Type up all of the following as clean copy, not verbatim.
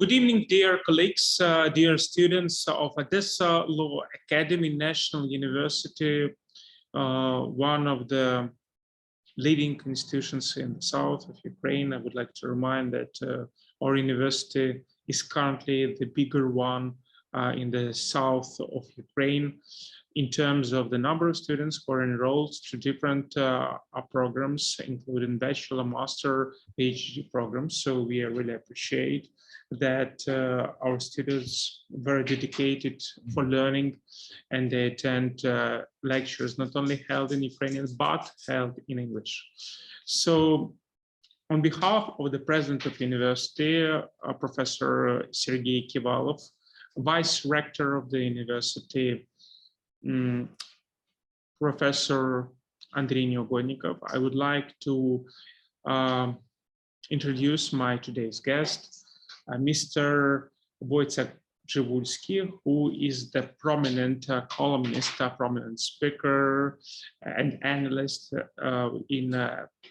Good evening, dear colleagues, dear students of Odessa Law Academy, National University, one of the leading institutions in the south of Ukraine. I would like to remind that our university is currently the bigger one in the south of Ukraine in terms of the number of students who are enrolled to different programs, including bachelor, master, PhD programs. So we really appreciate that our students are very dedicated for learning, and they attend lectures not only held in Ukrainian, but held in English. So on behalf of the president of the university, Professor Sergei Kivalov, vice rector of the university, Professor Andrei Neogodnikov, I would like to introduce my today's guest, Mr. Wojciech Przybylski, who is the prominent columnist, prominent speaker and analyst in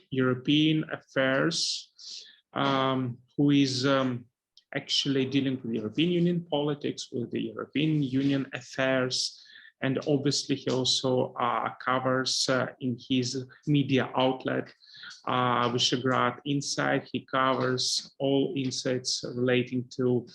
European affairs, who is actually dealing with European Union politics, with the European Union affairs, and obviously he also covers in his media outlet Visegrad Insight. He covers all insights relating to,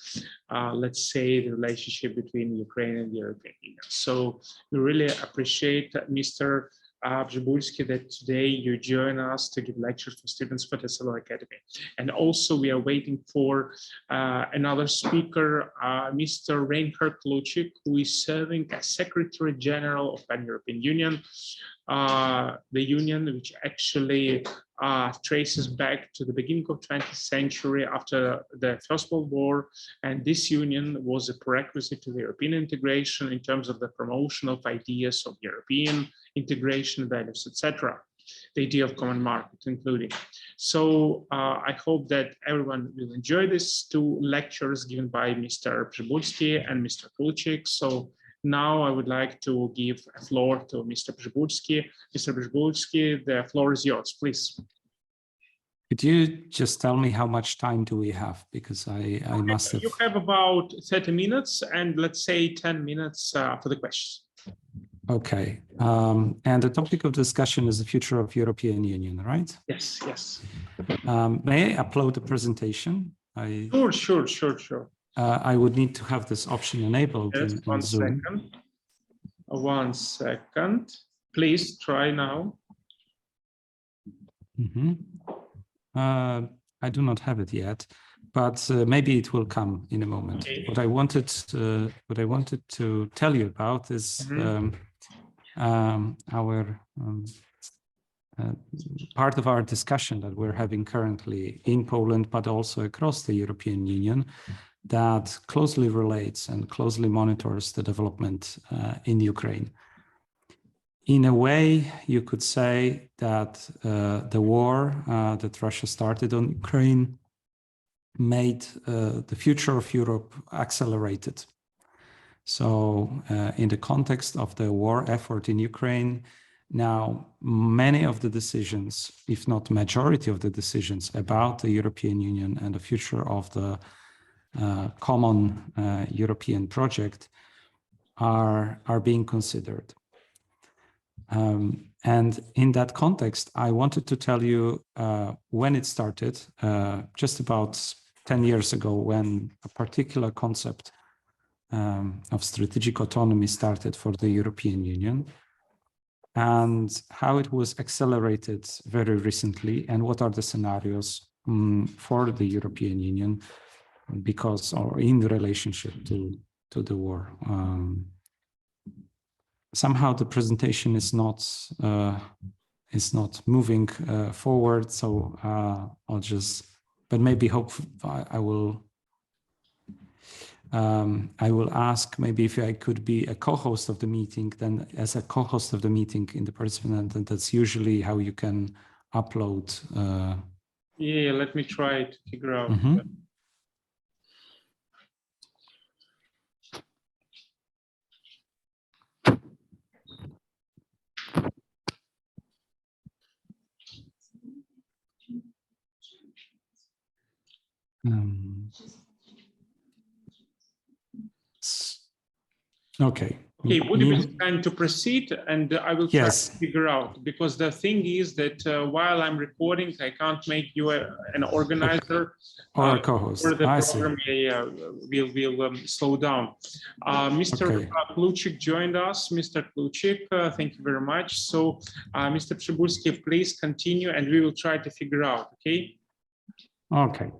let's say, the relationship between Ukraine and the European Union. So we really appreciate Mr. Przybylski that today you join us to give lectures for students for the Law Academy. And also we are waiting for another speaker, Mr. Rainchard Kloucek, who is serving as Secretary General of Pan-European Union, the union which actually traces back to the beginning of 20th century after the First World War. And this union was a prerequisite to the European integration in terms of the promotion of ideas of European integration values, etc. The idea of common market including. So I hope that everyone will enjoy these two lectures given by Mr. Przybylski and Mr. Kloucek. So now I would like to give a floor to Mr. Przybylski. Mr. Przybylski, the floor is yours, please. Could you just tell me how much time do we have? Because I must have... You have about 30 minutes and let's say 10 minutes for the questions. Okay. And the topic of discussion is the future of European Union, right? Yes, yes. May I upload the presentation? Sure. I would need to have this option enabled yes, in Zoom. Second. 1 second. Please try now. I do not have it yet, but maybe it will come in a moment. Okay. What I wanted to tell you about is our part of our discussion that we're having currently in Poland, but also across the European Union, that closely relates and closely monitors the development in Ukraine. In a way, you could say that the war that Russia started on Ukraine made the future of Europe accelerated. So in the context of the war effort in Ukraine, now many of the decisions, if not majority of the decisions about the European Union and the future of the common European project are being considered. And in that context, I wanted to tell you when it started, just about 10 years ago, when a particular concept of strategic autonomy started for the European Union, and how it was accelerated very recently, and what are the scenarios for the European Union because or in relationship to the war. Somehow the presentation is not moving forward, so I'll just. But maybe hope I will ask maybe if I could be a co-host of the meeting. Then, as a co-host of the meeting in the participant, and that's usually how you can upload. Yeah, let me try to figure out. Okay. Okay, would you be kind to proceed, and I will try Yes. to figure out, because the thing is that while I'm recording, I can't make you an organizer Or a co-host. or the I see. program will slow down. Mr. Okay. Kloucek joined us. Mr. Kloucek, thank you very much. So, Mr. Przybylski, please continue, and we will try to figure out. Okay. Okay.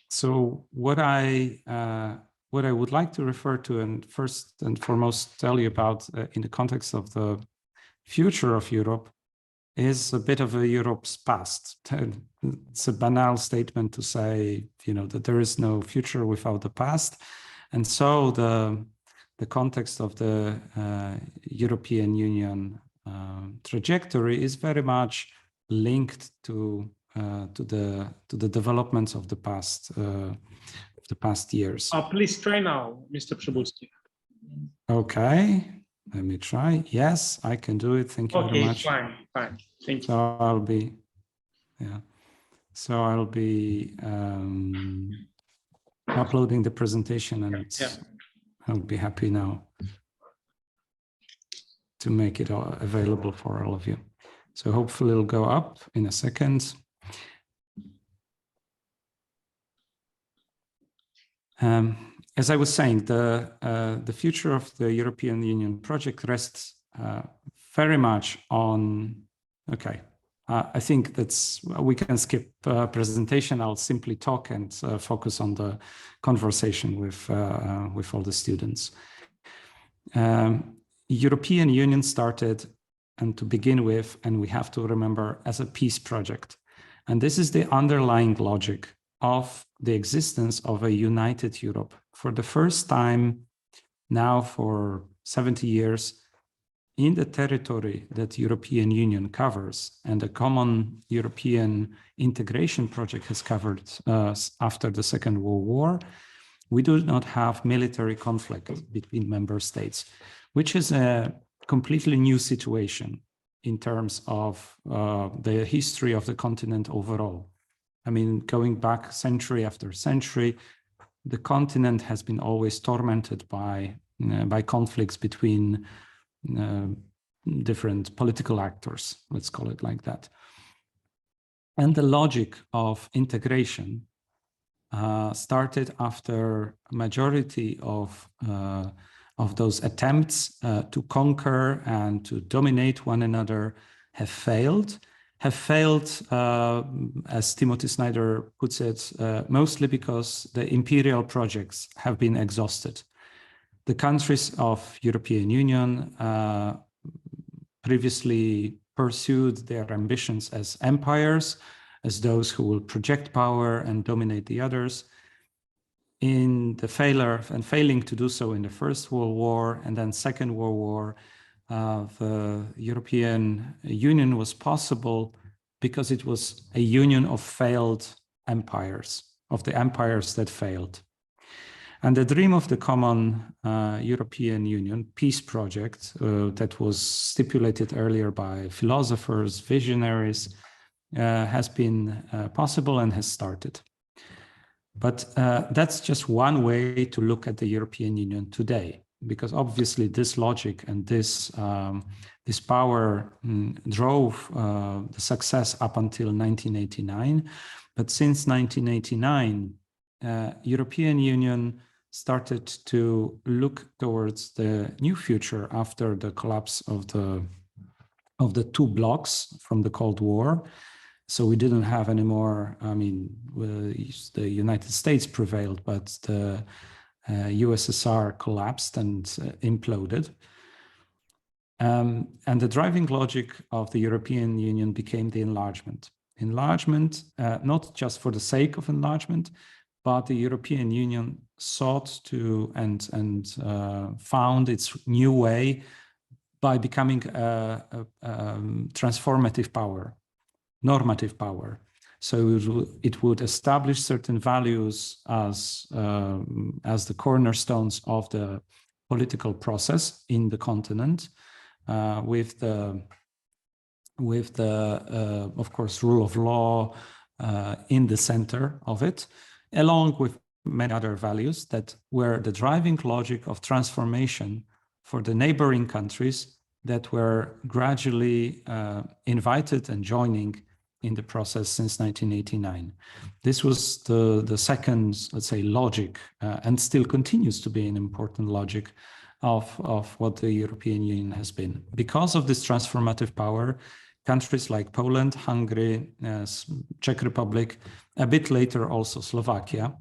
So what I would like to refer to, and first and foremost tell you about in the context of the future of Europe, is a bit of a Europe's past. It's a banal statement to say, that there is no future without the past. And so the context of the European Union trajectory is very much linked to the developments of the past years. Please try now, Mr. Przybylski. Okay, let me try. Yes, I can do it. Thank you very much. Fine. Thank you. So I'll be uploading the presentation, and I'll be happy now to make it available for all of you. So hopefully it'll go up in a second. As I was saying, the future of the European Union project rests very much on, okay, I think we can skip presentation. I'll simply talk and focus on the conversation with all the students. European Union started, and to begin with, and we have to remember, as a peace project. And this is the underlying logic of the existence of a united Europe. For the first time now for 70 years, in the territory that European Union covers, and the common European integration project has covered after the Second World War, we do not have military conflict between member states, which is a completely new situation in terms of the history of the continent overall. I mean, going back century after century, the continent has been always tormented by conflicts between different political actors, let's call it like that. And the logic of integration started after a majority of those attempts to conquer and to dominate one another have failed, as Timothy Snyder puts it, mostly because the imperial projects have been exhausted. The countries of European Union previously pursued their ambitions as empires, as those who will project power and dominate the others. In the failing to do so in the First World War and then Second World War, the European Union was possible because it was a union of failed empires, of the empires that failed. And the dream of the common European Union peace project that was stipulated earlier by philosophers, visionaries, has been possible and has started. But that's just one way to look at the European Union today, because obviously this logic and this power drove the success up until 1989. But since 1989, European Union started to look towards the new future after the collapse of the two blocks from the Cold War. So we didn't have any more, I mean, the United States prevailed, but the USSR collapsed and imploded. And the driving logic of the European Union became the enlargement. Enlargement, not just for the sake of enlargement, but the European Union sought to and found its new way by becoming a transformative power, normative power. So it would establish certain values as the cornerstones of the political process in the continent, with the of course rule of law in the center of it, along with many other values that were the driving logic of transformation for the neighboring countries that were gradually invited and joining in the process since 1989. This was the second, let's say, logic, and still continues to be an important logic of what the European Union has been. Because of this transformative power, countries like Poland, Hungary, Czech Republic, a bit later also Slovakia,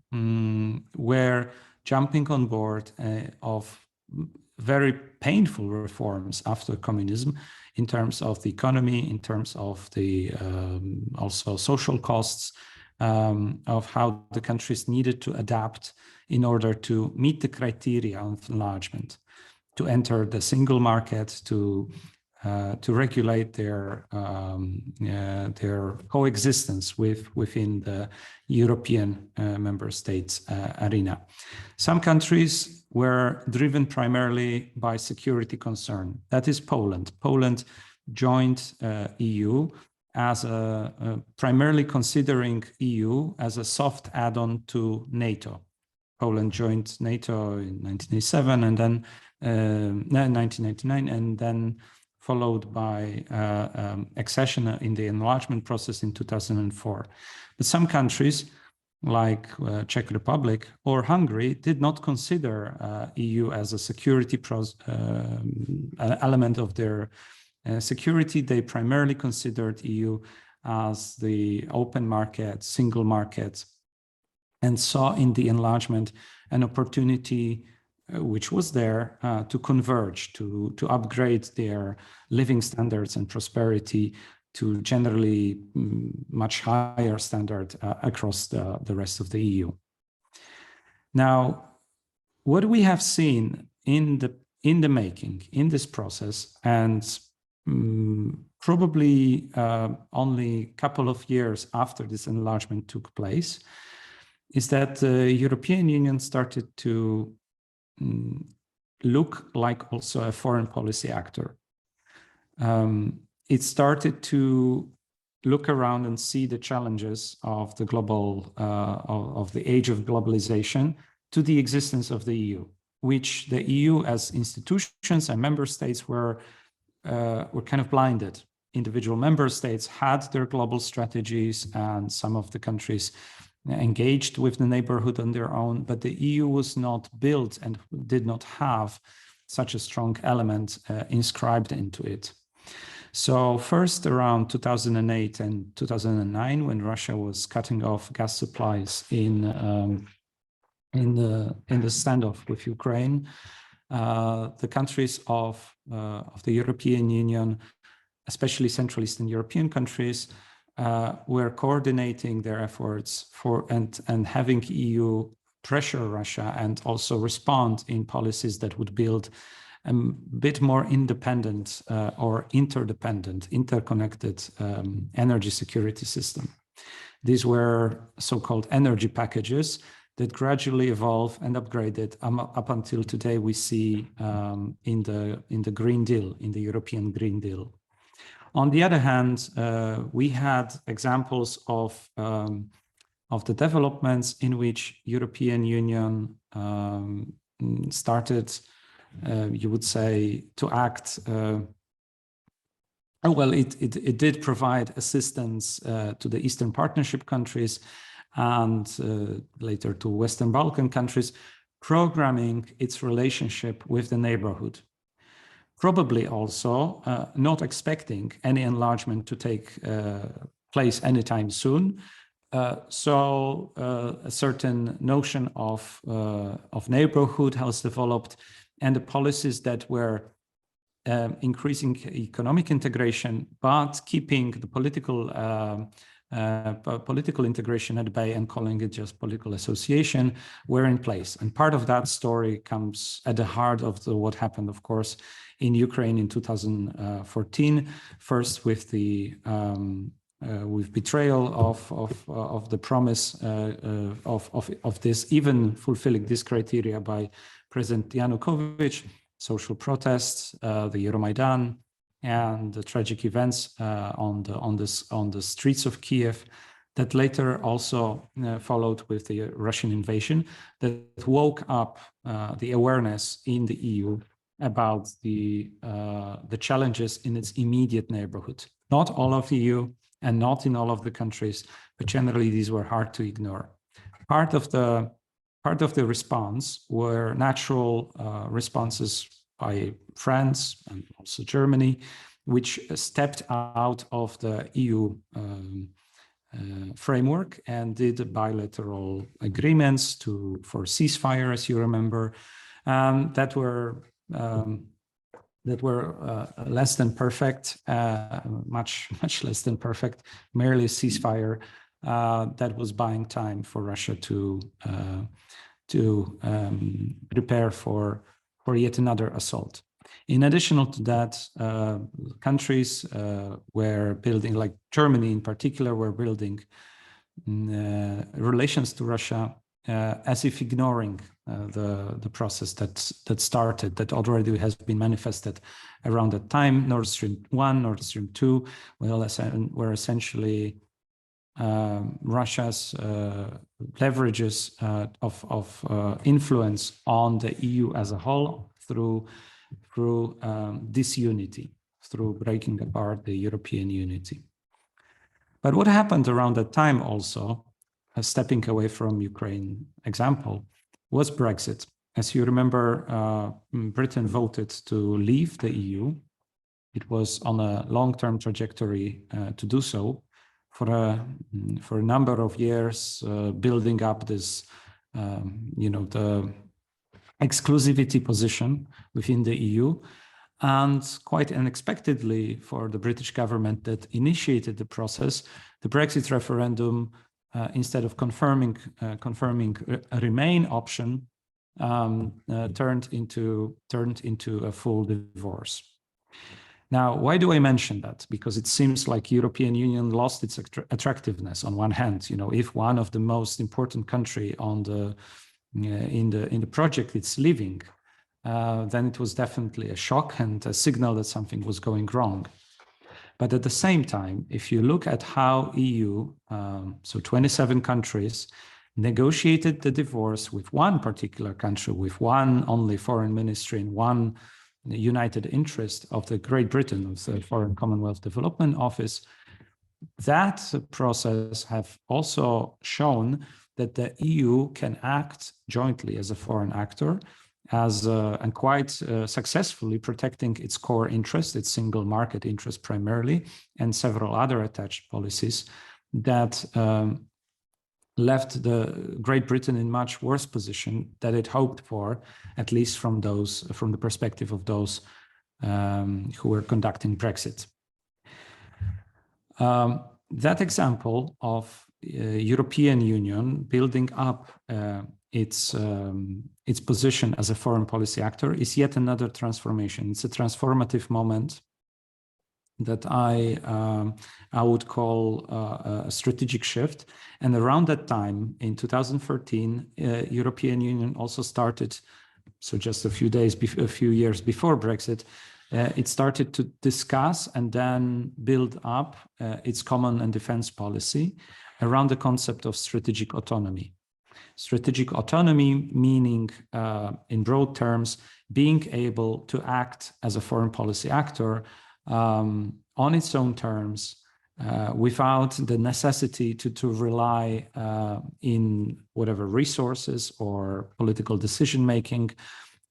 were jumping on board of very painful reforms after communism in terms of the economy, in terms of the also social costs, of how the countries needed to adapt in order to meet the criteria of enlargement, to enter the single market, to regulate their coexistence within the European member states arena. Some countries were driven primarily by security concern. That is Poland. Poland joined EU as primarily considering EU as a soft add-on to NATO. Poland joined NATO in 1987 and then 1999, and then followed by accession in the enlargement process in 2004. But some countries like Czech Republic or Hungary did not consider EU as a security element of their security. They primarily considered EU as the open market, single market, and saw in the enlargement an opportunity which was there to converge, to upgrade their living standards and prosperity to generally much higher standard across the rest of the EU. Now, what we have seen in the making, in this process, and probably only a couple of years after this enlargement took place, is that the European Union started to look like also a foreign policy actor. It started to look around and see the challenges of the global, of the age of globalization to the existence of the EU, which the EU as institutions and member states were kind of blinded. Individual member states had their global strategies, and some of the countries engaged with the neighborhood on their own, but the EU was not built and did not have such a strong element inscribed into it. So first around 2008 and 2009, when Russia was cutting off gas supplies in the standoff with Ukraine, the countries of the European Union, especially Central Eastern European countries, were coordinating their efforts and having EU pressure Russia and also respond in policies that would build a bit more independent or interdependent, interconnected energy security system. These were so-called energy packages that gradually evolved and upgraded up until today we see in the Green Deal, in the European Green Deal. On the other hand, we had examples of the developments in which European Union started, you would say, to act. Well, it did provide assistance to the Eastern Partnership countries and later to Western Balkan countries, programming its relationship with the neighborhood. Probably also not expecting any enlargement to take place anytime soon. So a certain notion of neighborhood has developed, and the policies that were increasing economic integration, but keeping the political integration at bay and calling it just political association were in place. And part of that story comes at the heart of what happened, of course, in Ukraine in 2014, first with the with betrayal of the promise of this, even fulfilling this criteria by President Yanukovych, social protests, the Euromaidan, and the tragic events on the streets of Kiev, that later also followed with the Russian invasion, that woke up the awareness in the EU about the challenges in its immediate neighborhood. Not all of the EU and not in all of the countries, but generally these were hard to ignore. Part of the response were natural responses by France and also Germany, which stepped out of the EU framework and did bilateral agreements for ceasefire, as you remember, that were less than perfect, much less than perfect, merely a ceasefire that was buying time for Russia to prepare for yet another assault. In addition to that, countries were building, like Germany in particular, were building relations to Russia as if ignoring the process that started, that already has been manifested around that time. Nord Stream 1, Nord Stream 2 were essentially Russia's leverages of influence on the EU as a whole through disunity, through breaking apart the European unity. But what happened around that time also, stepping away from Ukraine example, was Brexit. As you remember, Britain voted to leave the EU. It was on a long-term trajectory to do so for a number of years, building up this, the exclusivity position within the EU. And quite unexpectedly for the British government that initiated the process, the Brexit referendum, instead of confirming a Remain option, turned into a full divorce. Now, why do I mention that? Because it seems like European Union lost its attractiveness. On one hand, if one of the most important country on in the project it's leaving, then it was definitely a shock and a signal that something was going wrong. But at the same time, if you look at how EU, so 27 countries, negotiated the divorce with one particular country, with one only foreign ministry and one united interest of the Great Britain, of the Foreign Commonwealth Development Office, that process have also shown that the EU can act jointly as a foreign actor, and quite successfully protecting its core interest, its single market interest primarily, and several other attached policies that left the Great Britain in much worse position than it hoped for, at least from the perspective of those who were conducting Brexit. That example of European Union building up its position as a foreign policy actor is yet another transformation. It's a transformative moment that I would call a strategic shift. And around that time, in 2013, European Union also started, so just a few years before Brexit, it started to discuss and then build up its common and defense policy around the concept of strategic autonomy. Strategic autonomy meaning, in broad terms, being able to act as a foreign policy actor on its own terms, without the necessity to rely in whatever resources or political decision making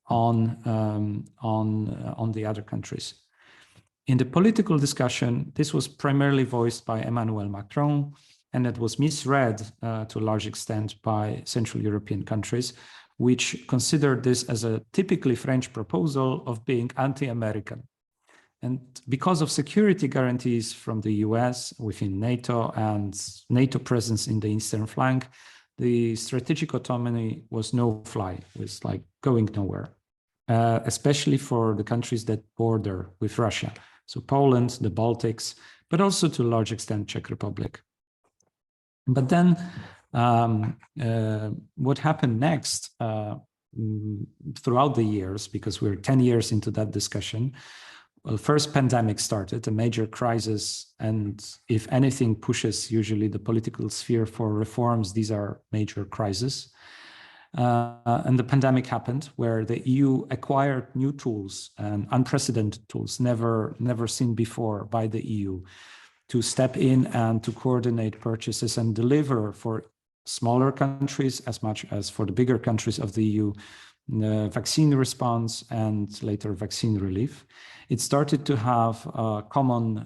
on the other countries. In the political discussion, this was primarily voiced by Emmanuel Macron, and that was misread to a large extent by Central European countries, which considered this as a typically French proposal of being anti-American. And because of security guarantees from the US within NATO and NATO presence in the eastern flank, the strategic autonomy was no fly, it was like going nowhere, especially for the countries that border with Russia. So Poland, the Baltics, but also to a large extent Czech Republic. But then what happened next throughout the years, because we're 10 years into that discussion, well, first pandemic started, a major crisis, and if anything pushes usually the political sphere for reforms, these are major crises. And the pandemic happened, where the EU acquired new tools and unprecedented tools, never seen before by the EU, to step in and to coordinate purchases and deliver for smaller countries as much as for the bigger countries of the EU, vaccine response and later vaccine relief. It started to have a common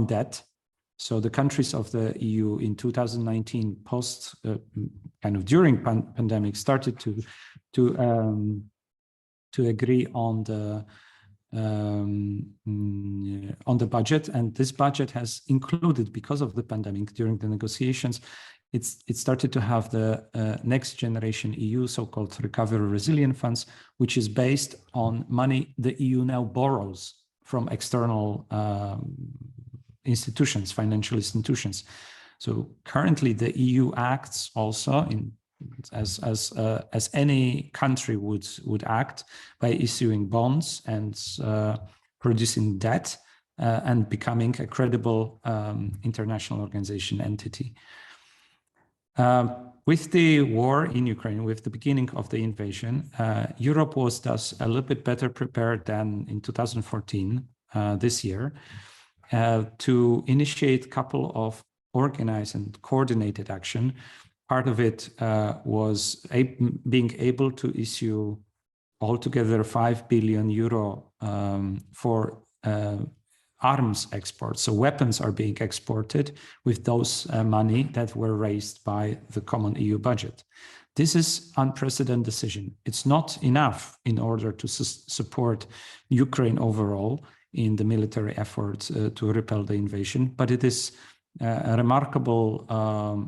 debt. So the countries of the EU in 2019, kind of during pandemic, started to agree on the budget, and this budget has included, because of the pandemic, during the negotiations, it started to have the next generation EU, so-called recovery resilient funds, which is based on money the EU now borrows from external institutions, financial institutions. So currently the EU acts also as any country would act by issuing bonds and producing debt and becoming a credible international organization entity. With the war in Ukraine, with the beginning of the invasion, Europe was thus a little bit better prepared than in 2014, this year, to initiate a couple of organized and coordinated action. Part of it was being able to issue altogether 5 billion euro for arms exports. So weapons are being exported with those money that were raised by the common EU budget. This is unprecedented decision. It's not enough in order to support Ukraine overall in the military effort to repel the invasion, but it is a remarkable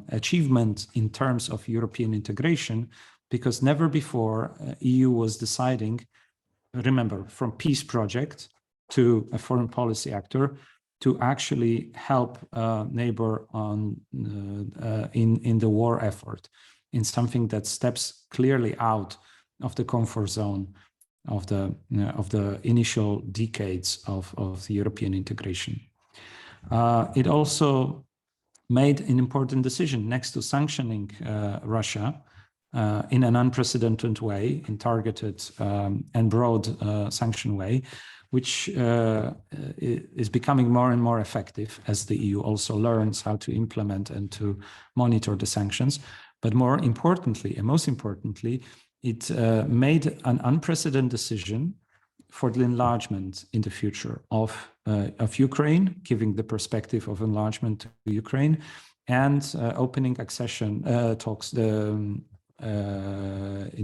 achievement in terms of European integration, because never before EU was deciding, remember, from peace project to a foreign policy actor, to actually help neighbor in the war effort, in something that steps clearly out of the comfort zone of the initial decades of the European integration. It also made an important decision next to sanctioning Russia in an unprecedented way, in targeted and broad sanction way, which is becoming more and more effective as the EU also learns how to implement and to monitor the sanctions. But more importantly, and most importantly, it made an unprecedented decision for the enlargement in the future of Ukraine, giving the perspective of enlargement to Ukraine, and opening accession talks in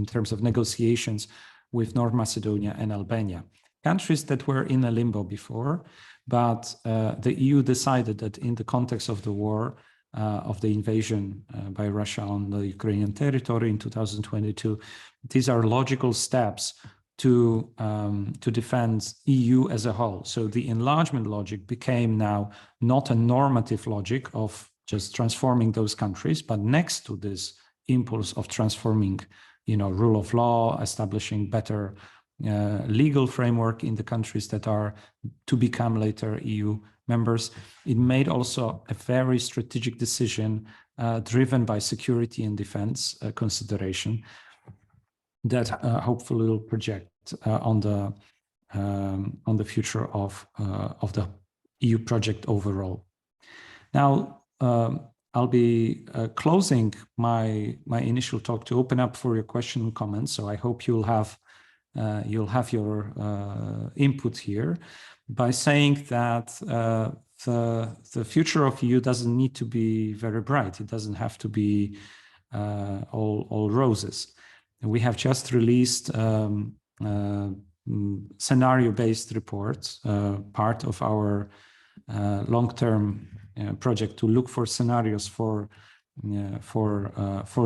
terms of negotiations with North Macedonia and Albania, countries that were in a limbo before, but the EU decided that in the context of the war, of the invasion by Russia on the Ukrainian territory in 2022, these are logical steps to defend EU as a whole. So the enlargement logic became now not a normative logic of just transforming those countries, but next to this impulse of transforming, rule of law, establishing better legal framework in the countries that are to become later EU members, it made also a very strategic decision driven by security and defense consideration that hopefully will project on the future of the EU project overall. Now, I'll be closing my initial talk to open up for your question and comments. So I hope you'll have your input here by saying that the future of EU doesn't need to be very bright. It doesn't have to be all roses. We have just released scenario-based reports, part of our long-term project to look for scenarios for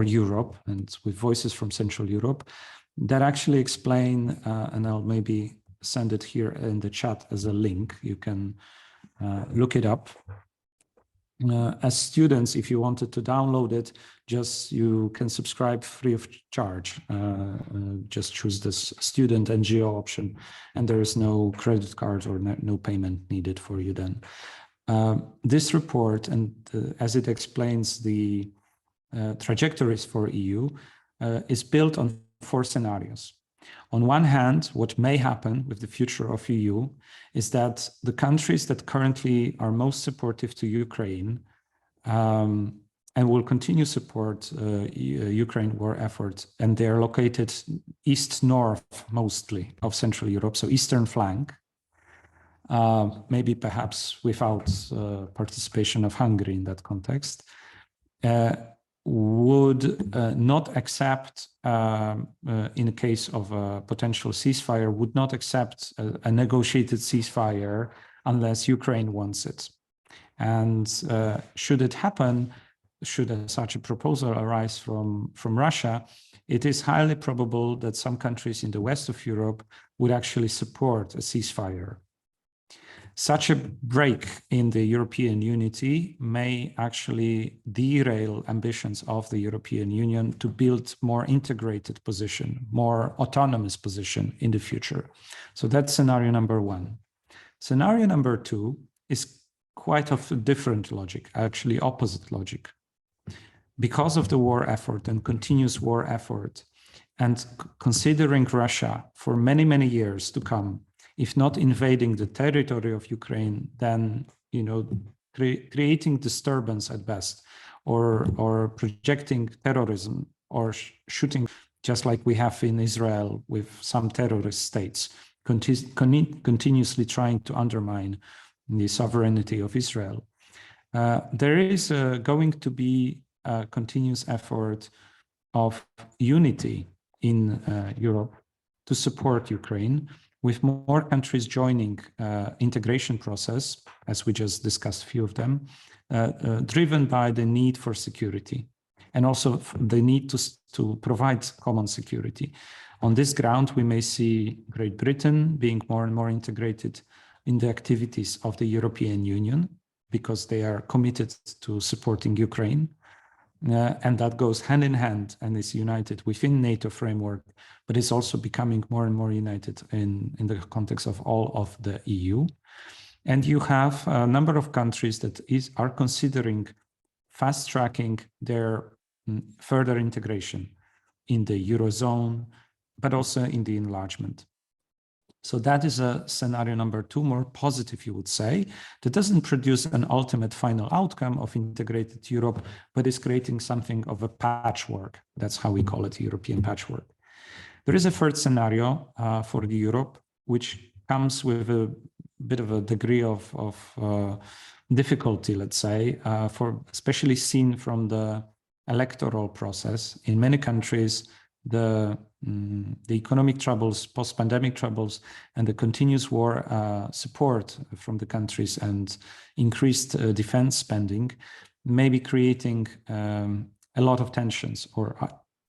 Europe, and with voices from Central Europe that actually explain, and I'll maybe send it here in the chat as a link. You can look it up. as students, if you wanted to download it, you can subscribe free of charge. Just choose this student NGO option, and there is no credit card or no payment needed for you then. This report, and as it explains the trajectories for EU, is built on 4 scenarios. On one hand, what may happen with the future of EU is that the countries that currently are most supportive to Ukraine and will continue support Ukraine war effort, and they are located east-north mostly of Central Europe, so eastern flank, maybe perhaps without participation of Hungary in that context, would not accept, in the case of a potential ceasefire, would not accept a negotiated ceasefire unless Ukraine wants it. And should it happen, should such a proposal arise from Russia, it is highly probable that some countries in the west of Europe would actually support a ceasefire. Such a break in the European unity may actually derail ambitions of the European Union to build more integrated position, more autonomous position in the future. So that's scenario number 1. Scenario number 2 is quite of a different logic, actually opposite logic. Because of the war effort and continuous war effort, and considering Russia for many, many years to come, if not invading the territory of Ukraine, then creating disturbance at best, or projecting terrorism, or shooting, just like we have in Israel with some terrorist states, continuously trying to undermine the sovereignty of Israel. There is going to be a continuous effort of unity in Europe to support Ukraine, with more countries joining integration process, as we just discussed a few of them, driven by the need for security, and also the need to provide common security. On this ground, we may see Great Britain being more and more integrated in the activities of the European Union, because they are committed to supporting Ukraine. And that goes hand in hand and is united within NATO framework, but is also becoming more and more united in the context of all of the EU. And you have a number of countries that are considering fast-tracking their further integration in the Eurozone, but also in the enlargement. So that is a scenario number 2, more positive, you would say, that doesn't produce an ultimate final outcome of integrated Europe, but is creating something of a patchwork. That's how we call it, European patchwork. There is a third scenario for the Europe, which comes with a bit of a degree of difficulty, let's say, especially seen from the electoral process. In many countries, the economic troubles, post-pandemic troubles, and the continuous war support from the countries and increased defense spending may be creating a lot of tensions, or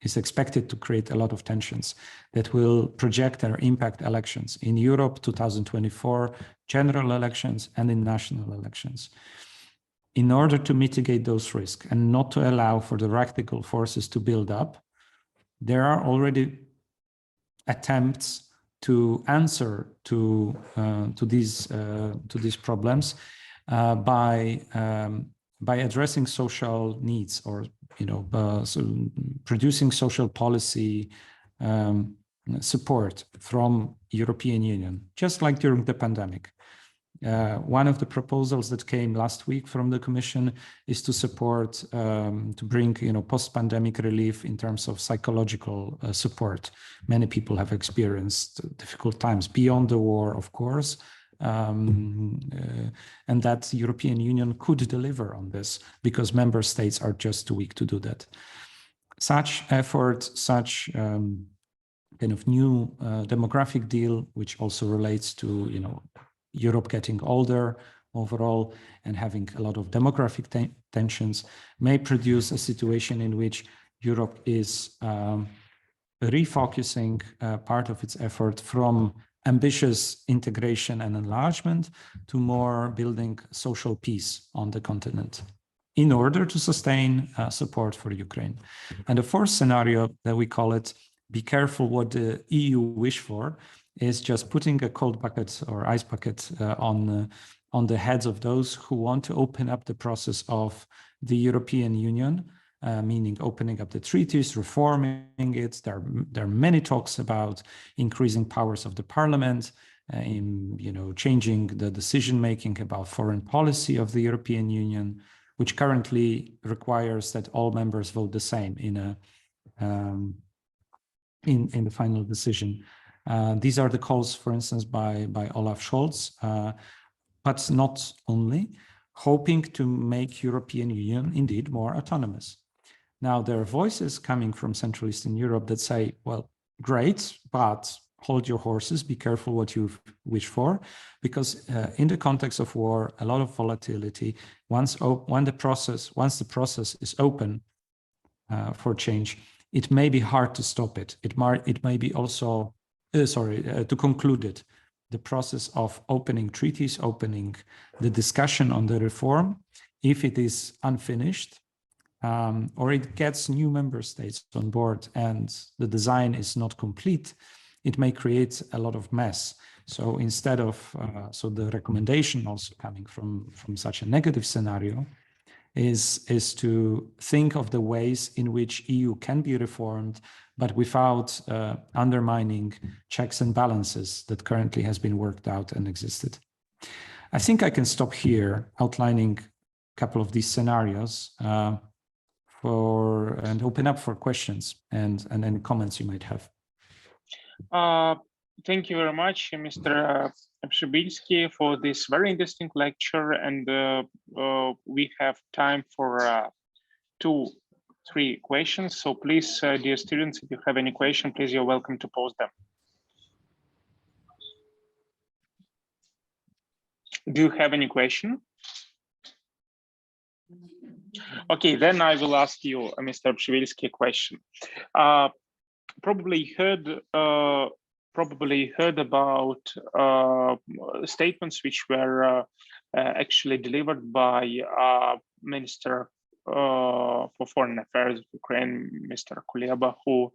is expected to create a lot of tensions that will project or impact elections in Europe, 2024, general elections, and in national elections. In order to mitigate those risks and not to allow for the radical forces to build up, there are already attempts to answer to these problems by addressing social needs, or producing social policy support from European Union, just like during the pandemic. One of the proposals that came last week from the Commission is to support, to bring, post-pandemic relief in terms of psychological support. Many people have experienced difficult times beyond the war, of course, and that the European Union could deliver on this because member states are just too weak to do that. Such effort, such kind of new demographic deal, which also relates to, Europe getting older overall and having a lot of demographic tensions, may produce a situation in which Europe is refocusing part of its effort from ambitious integration and enlargement to more building social peace on the continent. in order to sustain support for Ukraine. And the fourth scenario that we call it, be careful what the EU wish for, is just putting a cold bucket or ice bucket on the heads of those who want to open up the process of the European Union, meaning opening up the treaties, reforming it. There are many talks about increasing powers of the parliament, in changing the decision making about foreign policy of the European Union, which currently requires that all members vote the same in the final decision. These are the calls, for instance, by Olaf Scholz, but not only, hoping to make European Union indeed more autonomous. Now, there are voices coming from Central Eastern Europe that say, well, great, but hold your horses, be careful what you wish for, because in the context of war, a lot of volatility, once the process is open for change, it may be hard to stop it. It may be also, to conclude it, the process of opening treaties, opening the discussion on the reform, if it is unfinished, or it gets new member states on board and the design is not complete, it may create a lot of mess. So instead of, so the recommendation also coming from such a negative scenario is to think of the ways in which EU can be reformed, but without undermining checks and balances that currently has been worked out and existed. I think I can stop here outlining a couple of these scenarios and open up for questions and any comments you might have. Thank you very much, Mr. Przybylski, for this very interesting lecture, and we have time for 2-3 questions. So please, dear students, if you have any question, please, you're welcome to pose them. Do you have any question? Okay, then I will ask you, Mr. Przybylski, a question. Probably heard about statements which were actually delivered by Minister for Foreign Affairs of Ukraine, Mr. Kuleba, who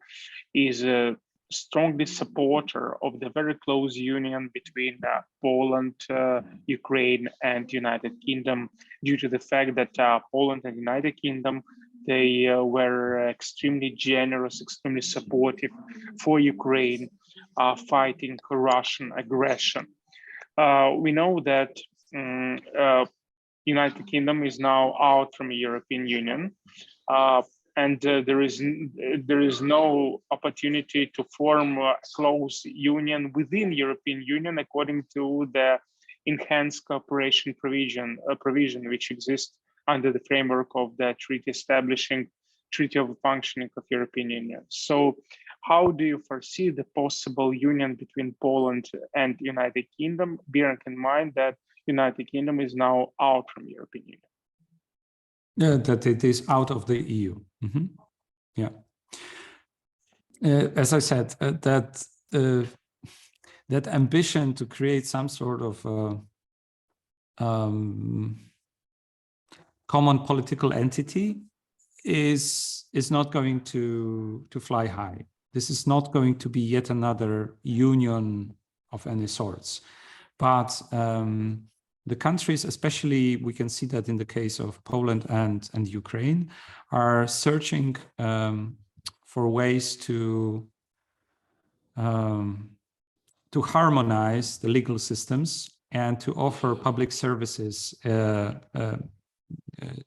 is a strongly supporter of the very close union between Poland, Ukraine, and United Kingdom, due to the fact that Poland and United Kingdom, they were extremely generous, extremely supportive for Ukraine fighting Russian aggression. We know that United Kingdom is now out from the European Union, and there is no opportunity to form a close union within European Union according to the enhanced cooperation provision which exists under the framework of the treaty establishing Treaty of Functioning of European Union. So how do you foresee the possible union between Poland and United Kingdom, bearing in mind that United Kingdom is now out from European Union? Yeah, that it is out of the EU. Mm-hmm. Yeah. As I said, that ambition to create some sort of common political entity is not going to fly high. This is not going to be yet another union of any sorts. But the countries, especially we can see that in the case of Poland and Ukraine, are searching for ways to harmonize the legal systems and to offer public services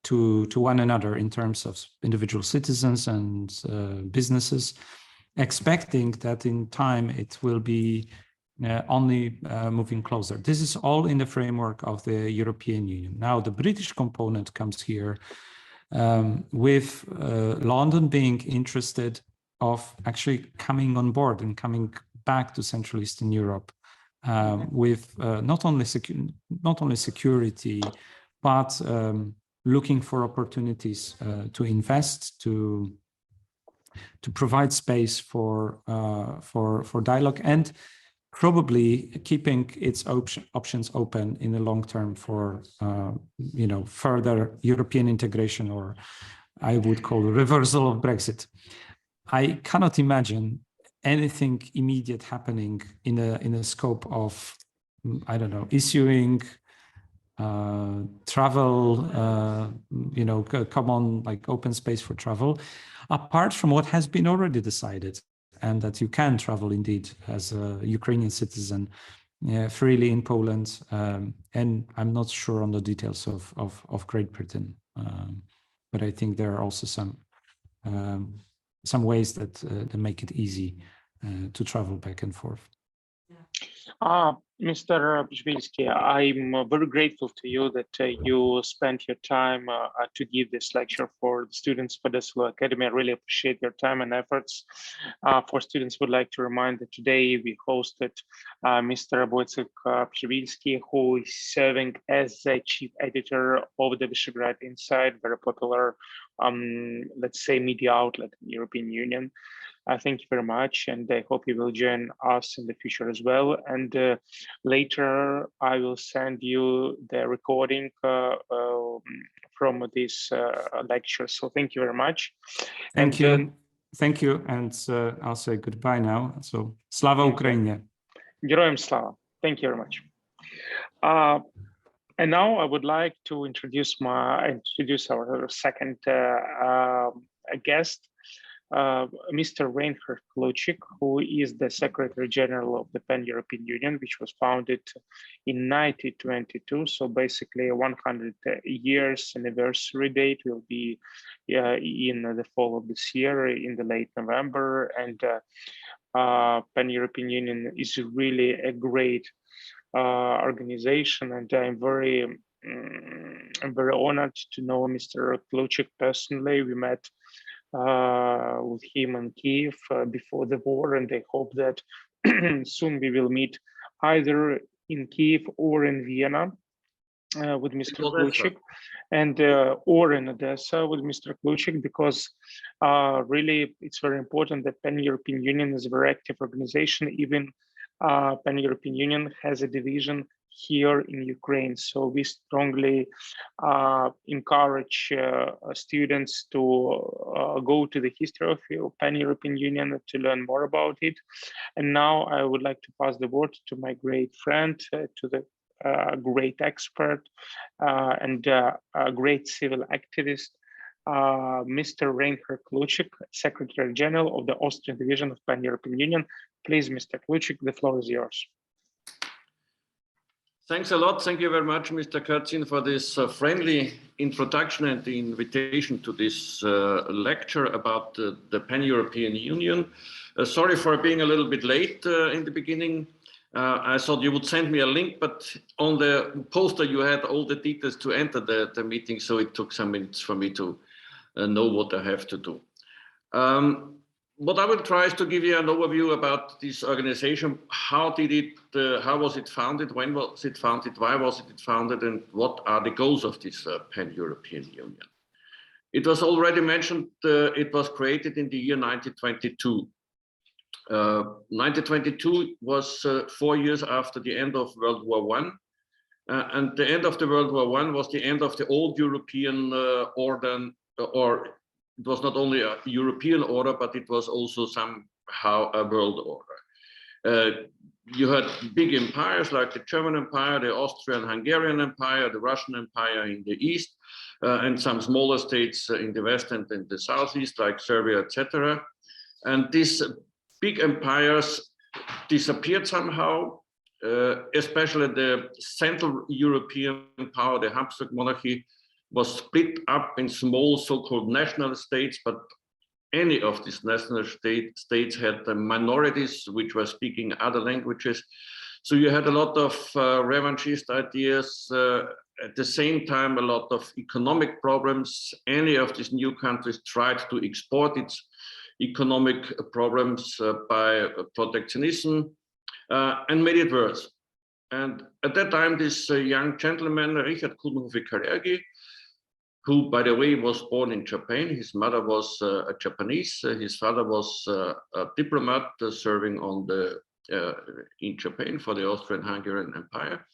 to one another in terms of individual citizens and businesses, expecting that in time it will be only moving closer. This is all in the framework of the European Union. Now, the British component comes here with London being interested of actually coming on board and coming back to Central Eastern Europe with not only security, but looking for opportunities to invest, to provide space for dialogue, and probably keeping its options open in the long term for further European integration, or I would call a reversal of Brexit. I cannot imagine anything immediate happening in a scope of, I don't know, issuing travel, common like open space for travel, apart from what has been already decided, and that you can travel indeed as a Ukrainian citizen freely in Poland. And I'm not sure on the details of Great Britain, but I think there are also some ways that make it easy to travel back and forth. Mr. Przybylski, I'm very grateful to you that you spent your time to give this lecture for the students for the Slow Academy. I really appreciate your time and efforts. For students, would like to remind that today we hosted Mr. Wojciech Przybylski, who is serving as the chief editor of the Visegrad Inside, very popular, let's say, media outlet in the European Union. Thank you very much, and I hope you will join us in the future as well. And later, I will send you the recording from this lecture. So thank you very much. Thank you. Thank you, and I'll say goodbye now. So, Slava Ukraini. Героям слава. Thank you very much. And now I would like to introduce our second guest. Mr. Rainchard Kloucek, who is the Secretary General of the Pan-European Union, which was founded in 1922. So basically 100 years anniversary date will be in the fall of this year, in the late November. And Pan-European Union is really a great organization. And I'm very honored to know Mr. Kloucek personally. We met with him in Kiev before the war, and I hope that soon we will meet either in Kiev or in Vienna with Mr. Kloucek, and or in Odessa with Mr. Kloucek, because really it's very important that Pan-European Union is a very active organization. Even Pan-European Union has a division here in Ukraine. So we strongly encourage students to go to the history of Pan-European Union to learn more about it. And now I would like to pass the word to my great friend, to the great expert and great civil activist, Mr. Rainchard Kloucek, Secretary General of the Austrian Division of Pan-European Union. Please, Mr. Kloucek, the floor is yours. Thanks a lot. Thank you very much, Mr. Katzin, for this friendly introduction and the invitation to this lecture about the Pan-European Union. Sorry for being a little bit late in the beginning. I thought you would send me a link, but on the poster you had all the details to enter the meeting, so it took some minutes for me to know what I have to do. What I will try is to give you an overview about this organization. How was it founded? When was it founded? Why was it founded? And what are the goals of this Pan-European Union? It was already mentioned, it was created in the year 1922. 1922 was 4 years after the end of World War I. And the end of the World War I was the end of the old European order, or it was not only a European order, but it was also somehow a world order. You had big empires like the German Empire, the Austrian-Hungarian Empire, the Russian Empire in the east, and some smaller states in the west and in the southeast, like Serbia, etc. And these big empires disappeared somehow, especially the Central European power, the Habsburg monarchy, was split up in small so-called national states, but any of these national states had minorities which were speaking other languages. So you had a lot of revanchist ideas, at the same time a lot of economic problems. Any of these new countries tried to export its economic problems by protectionism and made it worse. And at that time, this young gentleman, Rainchard Kloucek, who, by the way, was born in Japan. His mother was a Japanese. His father was a diplomat serving on the in Japan for the Austrian-Hungarian Empire.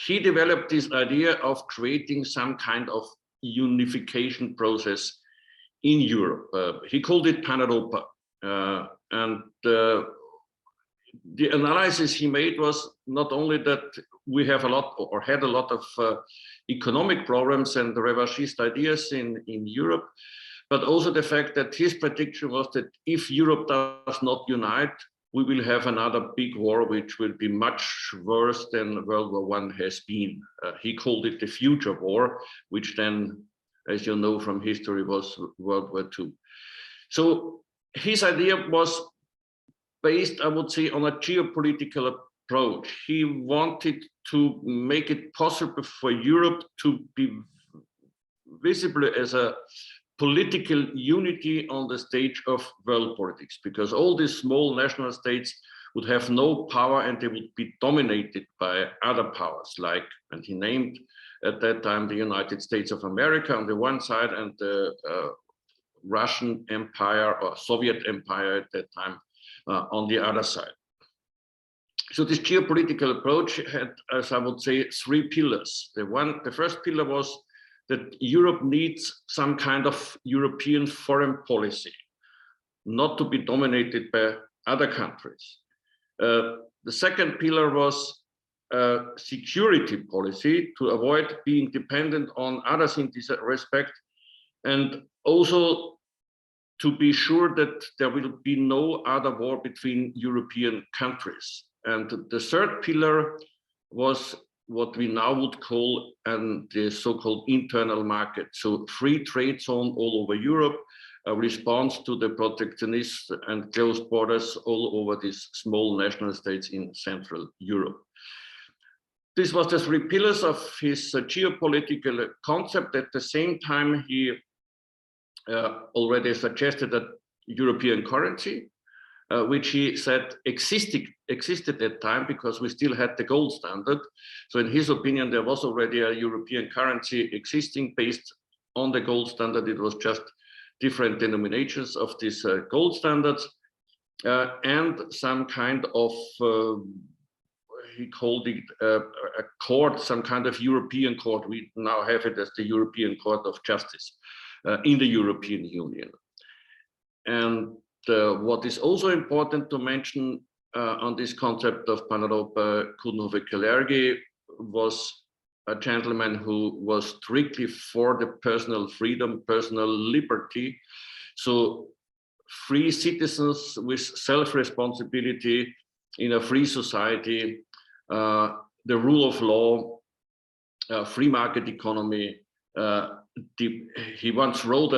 He developed this idea of creating some kind of unification process in Europe. He called it Paneuropean. And the analysis he made was not only that we have a lot or had a lot of economic problems and revanchist ideas in Europe, but also the fact that his prediction was that if Europe does not unite, we will have another big war, which will be much worse than World War I has been. He called it the future war, which then, as you know from history, was World War II. So his idea was based, I would say, on a geopolitical approach. He wanted to make it possible for Europe to be visible as a political unity on the stage of world politics, because all these small national states would have no power and they would be dominated by other powers, like, and he named at that time the United States of America on the one side and the Russian Empire or Soviet Empire at that time on the other side. So this geopolitical approach had, as I would say, three pillars. The first pillar was that Europe needs some kind of European foreign policy, not to be dominated by other countries. The second pillar was security policy, to avoid being dependent on others in this respect, and also to be sure that there will be no other war between European countries. And the third pillar was what we now would call the so-called internal market. So free trade zone all over Europe, a response to the protectionist and closed borders all over these small national states in Central Europe. This was the three pillars of his geopolitical concept. At the same time, he already suggested a European currency, which he said existed at that time because we still had the gold standard. So in his opinion, there was already a European currency existing based on the gold standard. It was just different denominations of these gold standards and some kind of, he called it a court, some kind of European court. We now have it as the European Court of Justice in the European Union. And what is also important to mention on this concept of Paneuropean, Kloucek was a gentleman who was strictly for the personal freedom, personal liberty. So free citizens with self-responsibility in a free society, the rule of law, free market economy. He once wrote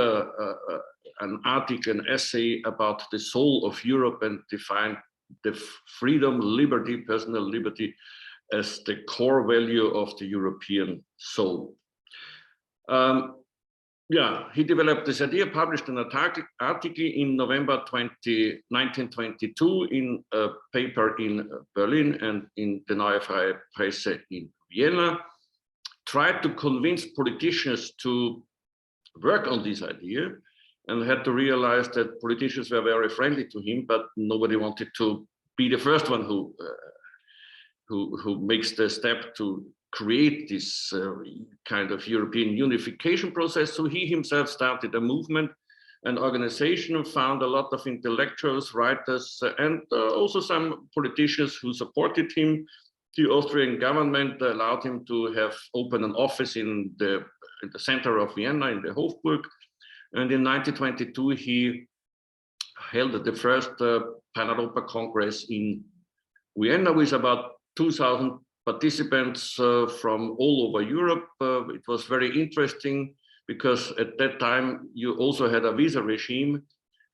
an article, an essay about the soul of Europe and defined the freedom, liberty, personal liberty as the core value of the European soul. He developed this idea, published an article in November 1922 in a paper in Berlin and in the Neue Freie Presse in Vienna, tried to convince politicians to work on this idea, and had to realize that politicians were very friendly to him, but nobody wanted to be the first one who makes the step to create this kind of European unification process. So he himself started a movement, an organization, found a lot of intellectuals, writers, and also some politicians who supported him. The Austrian government allowed him to have open an office in the center of Vienna, in the Hofburg. And in 1922, he held the first Paneuropean Congress in Vienna with about 2,000 participants from all over Europe. It was very interesting because at that time, you also had a visa regime.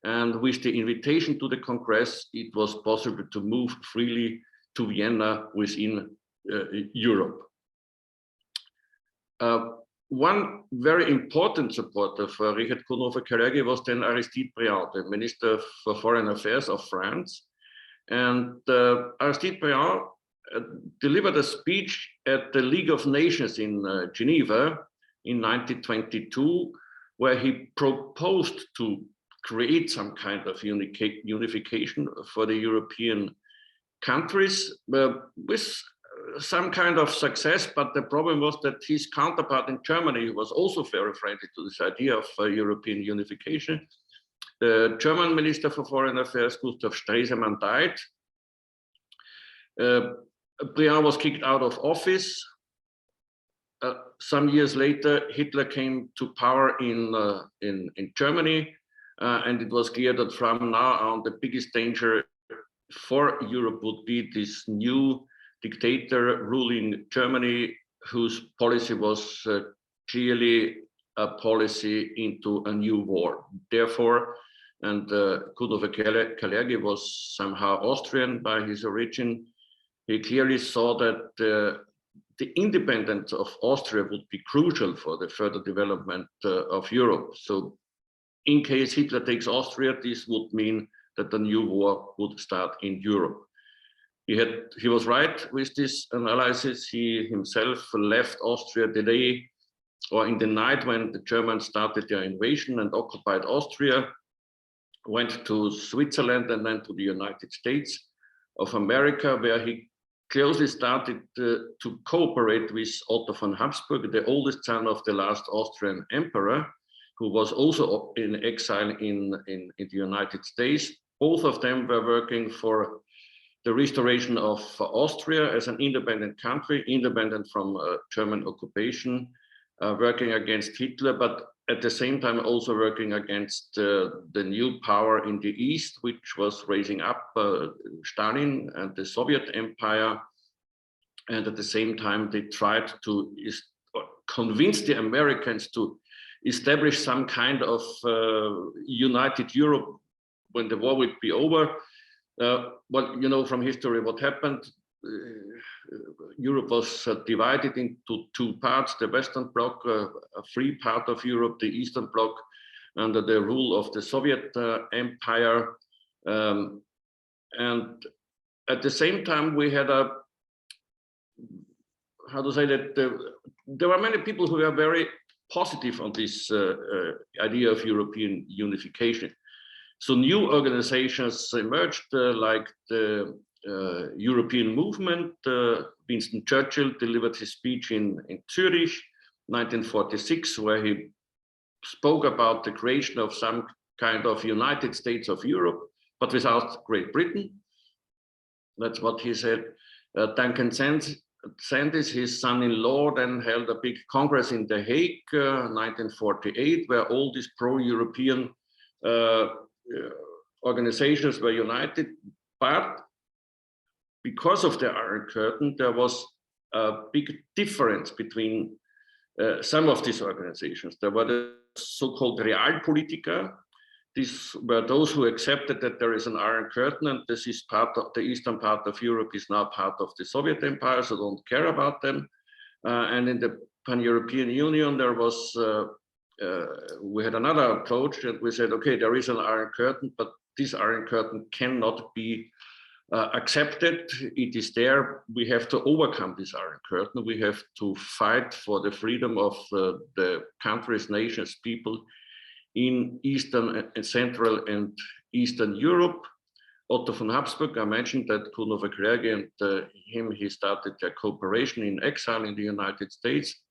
And with the invitation to the Congress, it was possible to move freely to Vienna within Europe. One very important supporter for Rainchard Kloucek was then Aristide Briand, the Minister for Foreign Affairs of France. And Aristide Briand delivered a speech at the League of Nations in Geneva in 1922, where he proposed to create some kind of unification for the European countries with some kind of success, but the problem was that his counterpart in Germany was also very friendly to this idea of European unification. The German Minister for Foreign Affairs, Gustav Stresemann, died. Briand was kicked out of office. Some years later, Hitler came to power in Germany, and it was clear that from now on, the biggest danger for Europe would be this new dictator ruling Germany, whose policy was clearly a policy into a new war. Therefore, and Kudova Kalergi was somehow Austrian by his origin, he clearly saw that the independence of Austria would be crucial for the further development of Europe. So in case Hitler takes Austria, this would mean that a new war would start in Europe. He was right with this analysis. He himself left Austria the day or in the night when the Germans started their invasion and occupied Austria, went to Switzerland and then to the United States of America, where he closely started to cooperate with Otto von Habsburg, the oldest son of the last Austrian emperor, who was also in exile in the United States. Both of them were working for the restoration of Austria as an independent country, independent from German occupation, working against Hitler, but at the same time also working against the new power in the East, which was raising up Stalin and the Soviet Empire. And at the same time, they tried to convince the Americans to establish some kind of united Europe when the war would be over. But you know from history what happened. Europe was divided into two parts, the Western Bloc, a free part of Europe, the Eastern Bloc, under the rule of the Soviet Empire. And at the same time, we had a, how to say that, there were many people who were very positive on this idea of European unification. So new organizations emerged like the European movement. Winston Churchill delivered his speech in Zurich, 1946, where he spoke about the creation of some kind of United States of Europe, but without Great Britain. That's what he said. Duncan Sandys, his son-in-law, then held a big congress in The Hague, 1948, where all these pro-European organizations were united, but because of the Iron Curtain, there was a big difference between some of these organizations. There were the so-called Realpolitiker. These were those who accepted that there is an Iron Curtain and this is part of the eastern part of Europe is now part of the Soviet Empire, so don't care about them. And in the Pan-European Union, there was, we had another approach and we said, okay, there is an Iron Curtain, but this Iron Curtain cannot be accepted. It is there. We have to overcome this Iron Curtain. We have to fight for the freedom of the countries, nations, people in Eastern and Central and Eastern Europe. Otto von Habsburg, I mentioned that Kudova Kalergi and him, he started their cooperation in exile in the United States,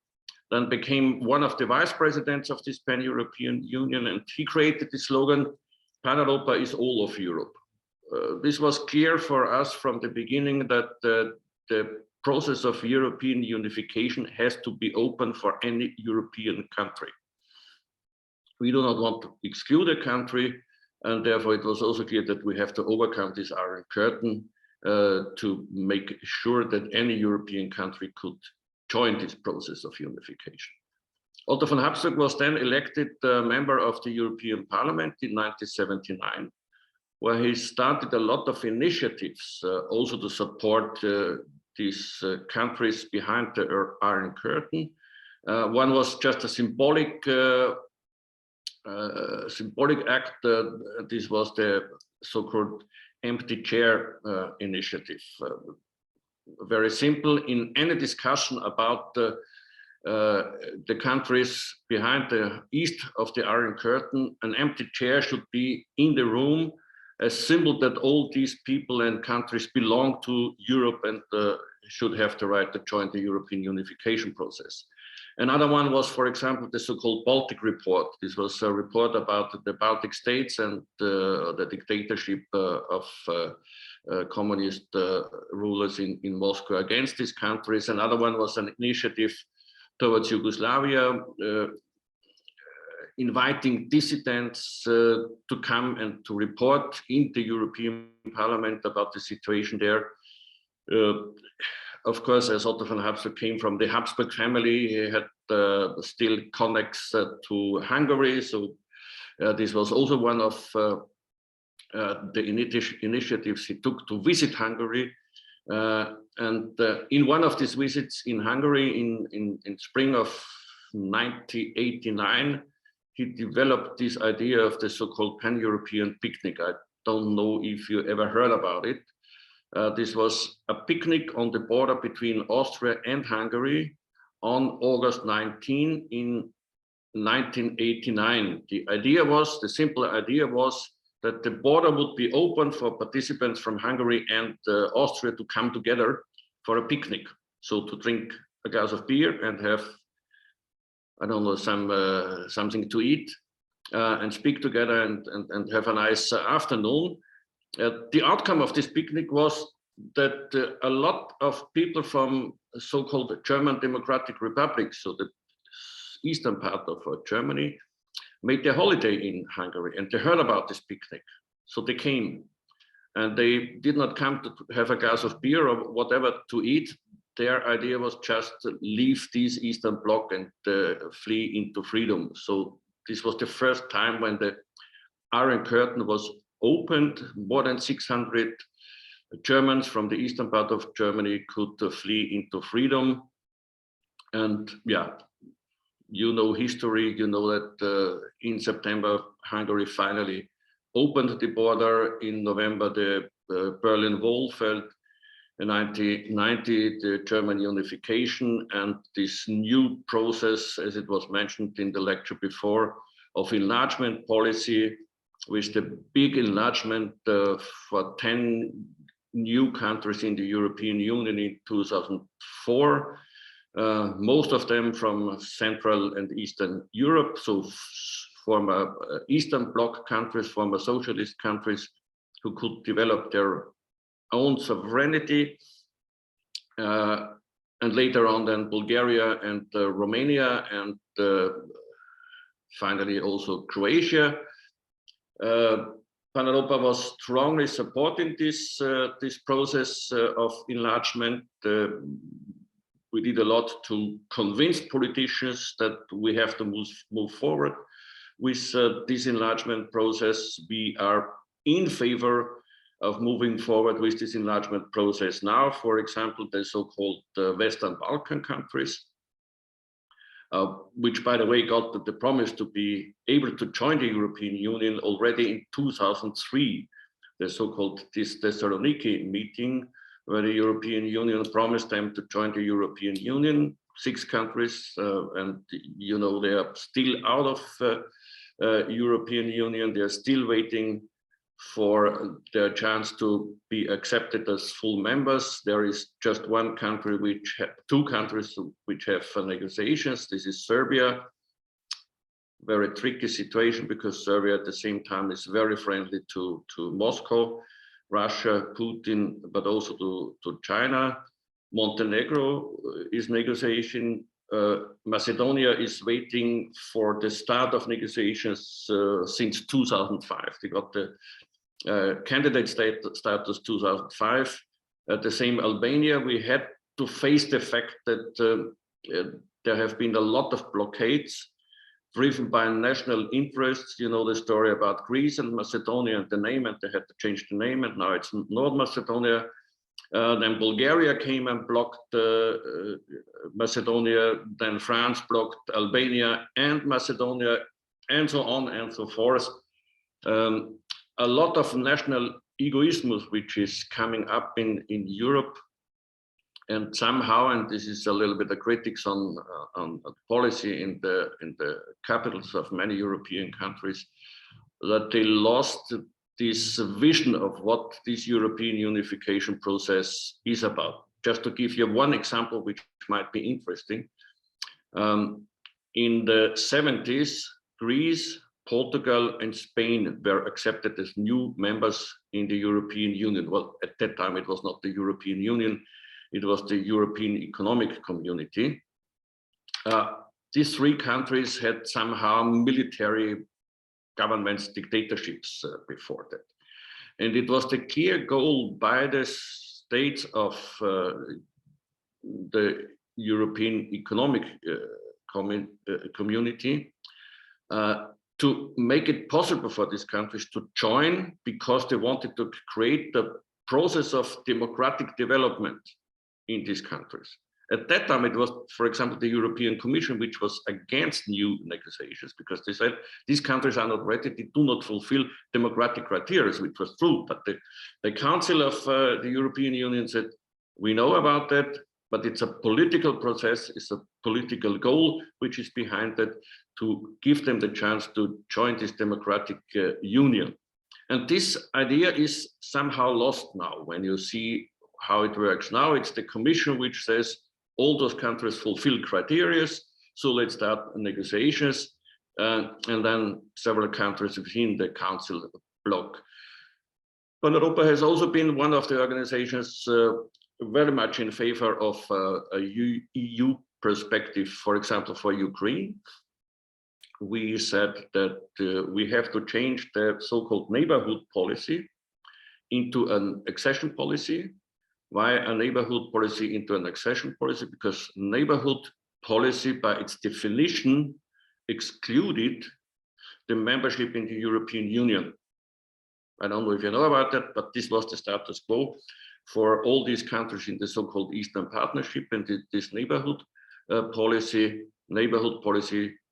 then became one of the vice presidents of this Pan-European Union, and he created the slogan, Paneuropa is all of Europe. This was clear for us from the beginning that the process of European unification has to be open for any European country. We do not want to exclude a country, and therefore it was also clear that we have to overcome this Iron Curtain to make sure that any European country could join this process of unification. Otto von Habsburg was then elected member of the European Parliament in 1979. Where he started a lot of initiatives also to support these countries behind the Iron Curtain. One was just a symbolic act. This was the so-called empty chair initiative. Very simple. In any discussion about the countries behind the east of the Iron Curtain, an empty chair should be in the room, a symbol that all these people and countries belong to Europe and should have the right to join the European unification process. Another one was, for example, the so-called Baltic Report. This was a report about the Baltic states and the dictatorship of communist rulers in Moscow against these countries. Another one was an initiative towards Yugoslavia, inviting dissidents to come and to report in the European Parliament about the situation there. Of course, as Otto von Habsburg came from the Habsburg family, he had still connects to Hungary. So this was also one of the initiatives he took to visit Hungary. And in one of these visits in Hungary in spring of 1989, he developed this idea of the so-called Pan-European picnic. I don't know if you ever heard about it. This was a picnic on the border between Austria and Hungary on August 19 in 1989. The simple idea was that the border would be open for participants from Hungary and Austria to come together for a picnic. So to drink a glass of beer and have, I don't know, something to eat and speak together and have a nice afternoon. The outcome of this picnic was that a lot of people from so-called German Democratic Republic, so the eastern part of Germany, made their holiday in Hungary, and they heard about this picnic. So they came, and they did not come to have a glass of beer or whatever to eat. Their idea was just to leave this Eastern Bloc and flee into freedom. So this was the first time when the Iron Curtain was opened. More than 600 Germans from the eastern part of Germany could flee into freedom. And yeah, you know history, you know that in September, Hungary finally opened the border. In November, the Berlin Wall fell. In 1990, the German unification and this new process, as it was mentioned in the lecture before, of enlargement policy, with the big enlargement for 10 new countries in the European Union in 2004, most of them from Central and Eastern Europe, so former Eastern Bloc countries, former socialist countries who could develop their own sovereignty, and later on then Bulgaria and Romania, and finally also Croatia. Paneuropa was strongly supporting this process of enlargement. We did a lot to convince politicians that we have to move forward with this enlargement process. We are in favor of moving forward with this enlargement process now. For example, the so-called Western Balkan countries, which, by the way, got the promise to be able to join the European Union already in 2003, the so-called Thessaloniki meeting, where the European Union promised them to join the European Union, 6 countries, and you know they are still out of European Union. They are still waiting for their chance to be accepted as full members. There is just one country, two countries which have negotiations. This is Serbia. Very tricky situation because Serbia at the same time is very friendly to Moscow, Russia, Putin, but also to China. Montenegro is negotiation. Macedonia is waiting for the start of negotiations since 2005. They got the candidate status 2005. At the same Albania, we had to face the fact that there have been a lot of blockades driven by national interests. You know the story about Greece and Macedonia and the name, and they had to change the name, and now it's North Macedonia. Then Bulgaria came and blocked Macedonia, then France blocked Albania and Macedonia, and so on and so forth. A lot of national egoism which is coming up in Europe, And somehow, and this is a little bit of critics on policy in the capitals of many European countries, that they lost this vision of what this European unification process is about. Just to give you one example, which might be interesting. In the 70s, Greece, Portugal, and Spain were accepted as new members in the European Union. Well, at that time, it was not the European Union. It was the European Economic Community. These three countries had somehow military governments, dictatorships before that. And it was the clear goal by the states of the European Economic Community to make it possible for these countries to join, because they wanted to create the process of democratic development in these countries. At that time, it was, for example, the European Commission, which was against new negotiations, because they said these countries are not ready, they do not fulfill democratic criteria, which was true. But the Council of the European Union said, we know about that, but it's a political process, it's a political goal which is behind it, to give them the chance to join this democratic union. And this idea is somehow lost now. When you see how it works now, it's the Commission which says all those countries fulfill criteria, so let's start negotiations, and then several countries within the Council bloc. Paneuropa has also been one of the organizations very much in favor of a EU perspective, for example, for Ukraine. We said that we have to change the so-called neighborhood policy into an accession policy. Why a neighborhood policy into an accession policy? Because neighborhood policy, by its definition, excluded the membership in the European Union. I don't know if you know about that, but this was the status quo for all these countries in the so-called Eastern Partnership, and this neighborhood policy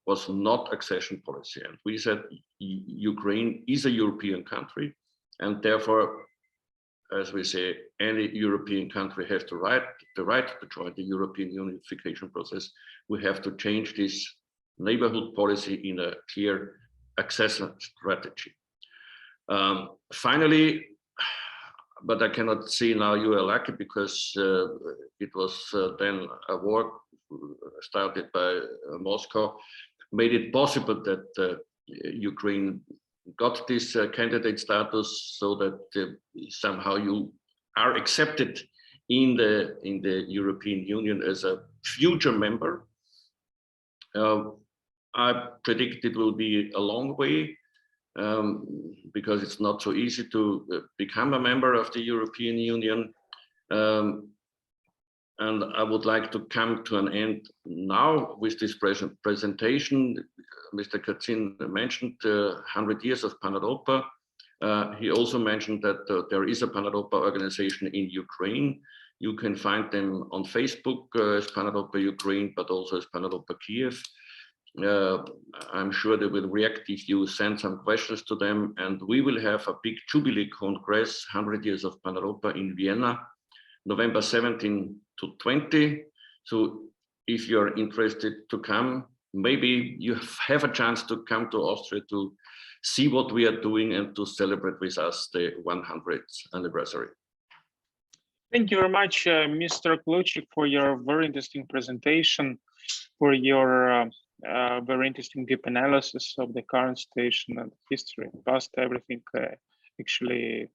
was not accession policy. And we said Ukraine is a European country, and therefore, as we say, any European country has the right to join the European unification process. We have to change this neighborhood policy in a clear accession strategy. Finally, but I cannot see now you are lucky, because it was then a war started by Moscow, made it possible that Ukraine got this candidate status, so that somehow you are accepted in the European Union as a future member. I predict it will be a long way, because it's not so easy to become a member of the European Union. And I would like to come to an end now with this presentation. Mr. Kacin mentioned 100 years of Paneuropa. He also mentioned that there is a Paneuropa organization in Ukraine. You can find them on Facebook as Paneuropa Ukraine, but also as Paneuropa Kiev. I'm sure they will react if you send some questions to them. And we will have a big Jubilee Congress, 100 years of Paneuropa in Vienna, November 17 to 20. So if you're interested to come, maybe you have a chance to come to Austria to see what we are doing and to celebrate with us the 100th anniversary. Thank you very much, Mr. Kloucek, for your very interesting presentation, for your very interesting deep analysis of the current situation and history, past everything actually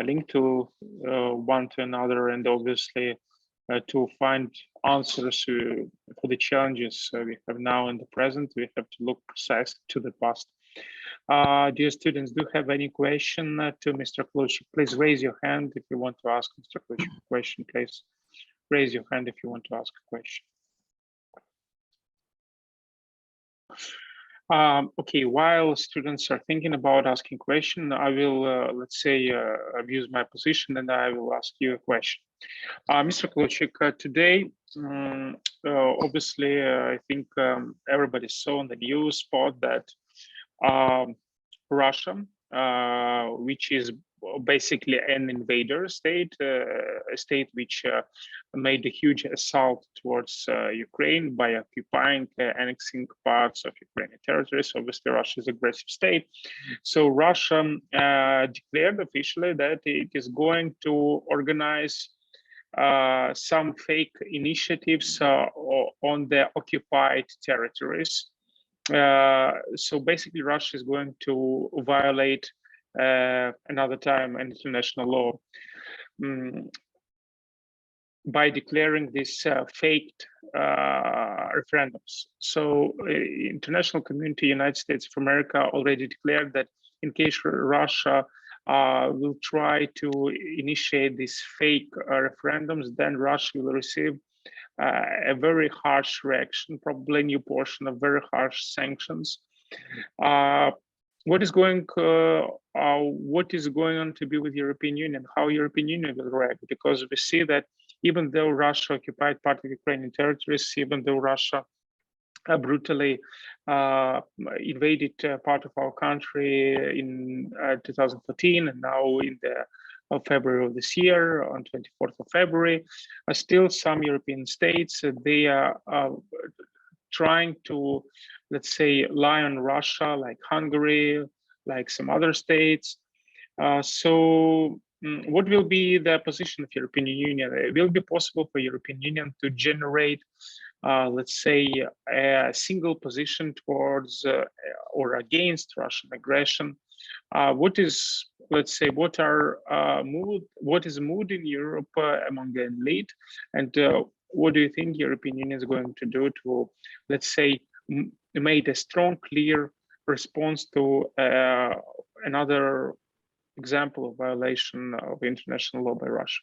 linked to one to another, and obviously to find answers for the challenges we have now in the present. We have to look precisely to the past. Dear students, do you have any question to Mr. Kloucek? Please raise your hand if you want to ask Mr. Kloucek a question. Please raise your hand if you want to ask a question. Okay, while students are thinking about asking a question, I will, let's say, abuse my position and I will ask you a question. Mr. Kloucek, today, obviously, I think everybody saw on the news spot that Russia which is basically an invader state, a state which made a huge assault towards Ukraine by occupying, annexing parts of Ukrainian territories. Obviously, Russia is an aggressive state. So Russia declared officially that it is going to organize some fake initiatives on the occupied territories. So basically, Russia is going to violate another time international law by declaring these faked referendums. So international community, United States of America already declared that in case Russia will try to initiate these fake referendums, then Russia will receive a very harsh reaction, probably a new portion of very harsh sanctions. What is going on to be with European Union? How European Union will react? Because we see that even though Russia occupied part of Ukrainian territories, even though Russia brutally invaded part of our country in 2014, and now in the February of this year, on 24th of February, still some European states, they are trying to, let's say, lie on Russia, like Hungary, like some other states. So what will be the position of European Union? It will be possible for European Union to generate, let's say, a single position towards or against Russian aggression. What is, let's say, what is mood in Europe among the elite, and what do you think European Union is going to do to, let's say, make a strong, clear response to another example of violation of international law by Russia?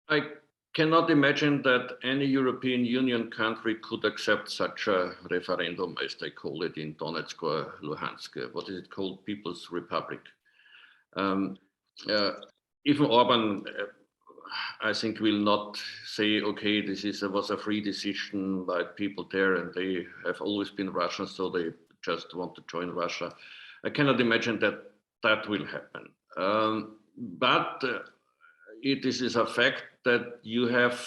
I cannot imagine that any European Union country could accept such a referendum, as they call it in Donetsk or Luhansk. What is it called? People's Republic. Even Orban, I think, will not say, okay, this was a free decision by people there, and they have always been Russian, so they just want to join Russia. I cannot imagine that that will happen. But it is a fact that you have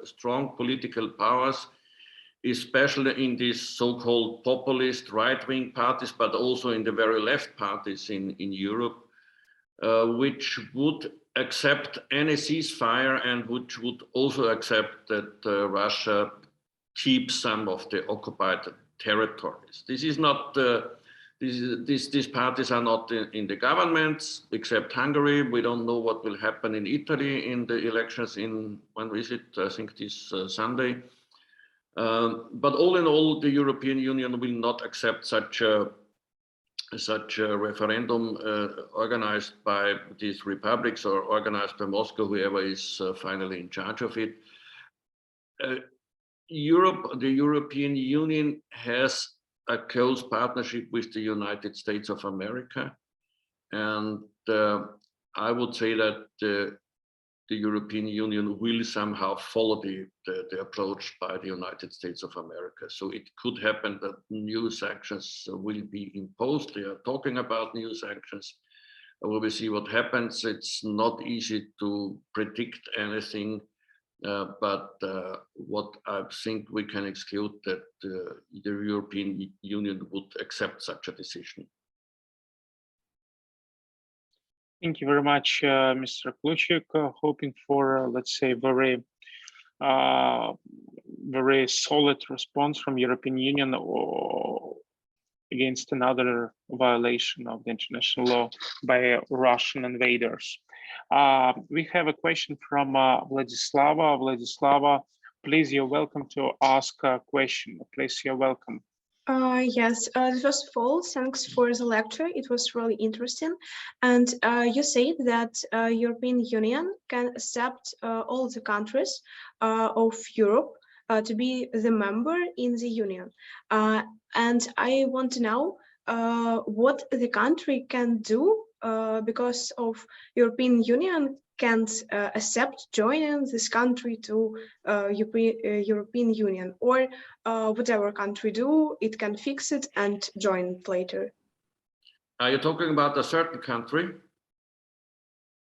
strong political powers, especially in these so-called populist right-wing parties, but also in the very left parties in Europe, which would accept any ceasefire and which would also accept that Russia keeps some of the occupied territories. This is not, these parties are not in the governments, except Hungary. We don't know what will happen in Italy in the elections in, when is it? I think this Sunday. But all in all, the European Union will not accept such a referendum organized by these republics or organized by Moscow, whoever is finally in charge of it. The European Union has a close partnership with the United States of America. And I would say that the European Union will somehow follow the approach by the United States of America. So it could happen that new sanctions will be imposed. They are talking about new sanctions. We will see what happens. It's not easy to predict anything, but what I think we can exclude that the European Union would accept such a decision. Thank you very much, Mr. Kloucek. Hoping for, let's say, very solid response from European Union or against another violation of the international law by Russian invaders. We have a question from Vladislava. Vladislava, please, you're welcome to ask a question. Please, you're welcome. Yes, first of all, thanks for the lecture. It was really interesting. And you said that European Union can accept all the countries of Europe to be the member in the Union. And I want to know what the country can do because of European Union can't accept joining this country to European Union, or whatever country do, it can fix it and join later. Are you talking about a certain country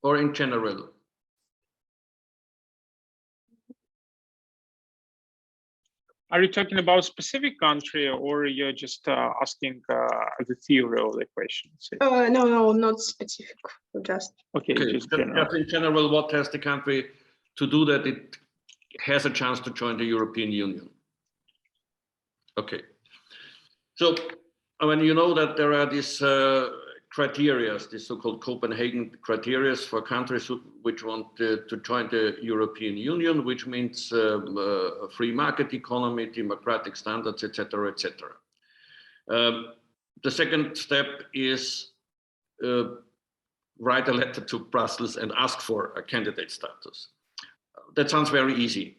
or in general? Are you talking about specific country, or you're just asking the theory of the question? No, not specific, just. Okay, just general. Just in general, what has the country to do that it has a chance to join the European Union? Okay. So, when you know that there are these criteria, these so-called Copenhagen criteria for countries which want to join the European Union, which means a free market economy, democratic standards, etc., etc. The second step is write a letter to Brussels and ask for a candidate status. That sounds very easy.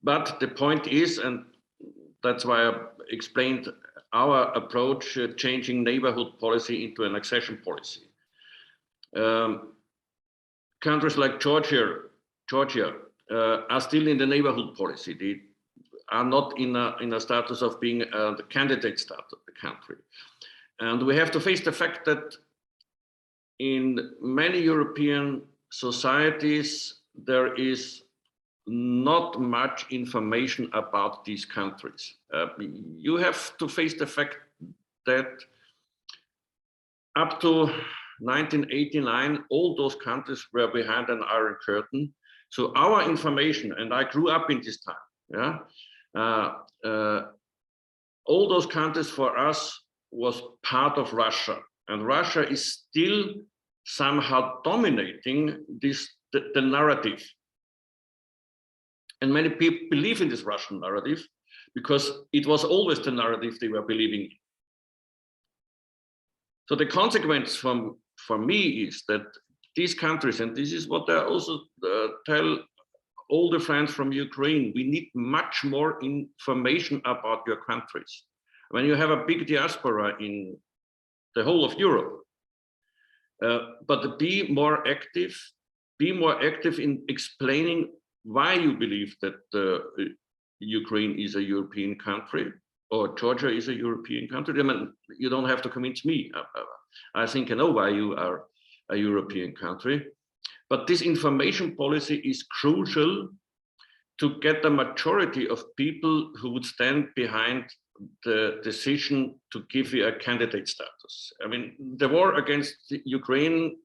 But the point is, and that's why I explained our approach, changing neighborhood policy into an accession policy. Countries like Georgia are still in the neighborhood policy. They are not in a status of being the candidate status of the country. And we have to face the fact that in many European societies, there is not much information about these countries. You have to face the fact that up to 1989, all those countries were behind an iron curtain. So our information, and I grew up in this time, all those countries for us was part of Russia, and Russia is still somehow dominating the narrative. And many people believe in this Russian narrative because it was always the narrative they were believing in. So the consequence for me is that these countries, and this is what I also tell all the friends from Ukraine, we need much more information about your countries. When you have a big diaspora in the whole of Europe, but be more active in explaining why you believe that Ukraine is a European country or Georgia is a European country. I mean, you don't have to convince me. I think I know why you are a European country. But this information policy is crucial to get the majority of people who would stand behind the decision to give you a candidate status. I mean, the war against Ukraine,